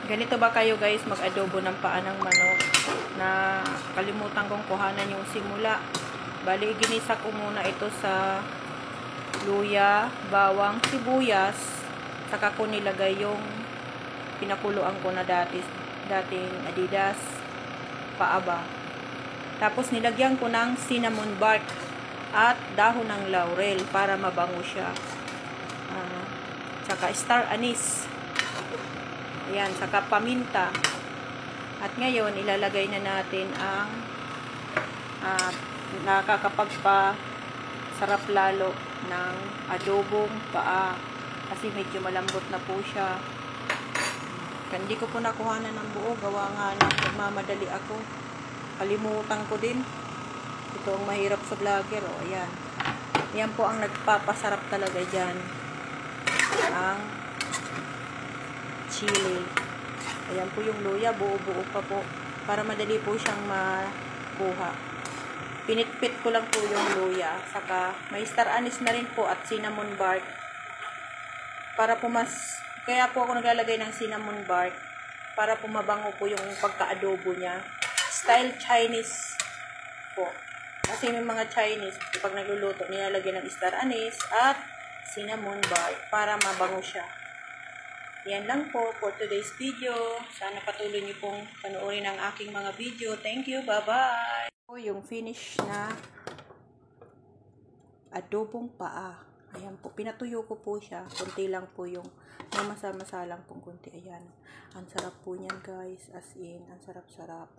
Ganito ba kayo guys mag-adobo ng paa ng manok? Na kalimutan kong kuhanan yung simula. Bali, ginisa ko muna ito sa luya, bawang, sibuyas. Saka ko nilagay yung pinakuluan ko na dating Adidas paaba. Tapos nilagyan ko ng cinnamon bark at dahon ng laurel para mabango siya. Saka star anise. Ayan, saka paminta. At ngayon, ilalagay na natin ang nakakapagpa-sarap lalo ng adobong paa. Kasi medyo malambot na po siya. Hindi ko po nakuhanan ng buo. Gawa nga na nagmamadali ako. Kalimutan ko din. Ito ang mahirap sa vlogger. O, ayan. Ayan po ang nagpapasarap talaga dyan. Ang chili. Ayan po yung luya, buo-buo pa po. Para madali po siyang makuha. Pinitpit ko lang po yung luya. Saka may star anise na rin po at cinnamon bark. Para po kaya po ako naglalagay ng cinnamon bark. Para po mabango po yung pagka-adobo niya. Style Chinese po. Kasi may mga Chinese, pag nagluluto, nilalagyan ng star anise at cinnamon bark para mabango siya. Yan lang po for today's video. Sana patuloy niyo pong panoorin ang aking mga video. Thank you. Bye-bye. Yung finish na adobong paa. Ayan po. Pinatuyo ko po siya. Kunti lang po yung mamasa-masa lang pong kunti. Ayan. Ang sarap po niyan guys. As in, ang sarap-sarap.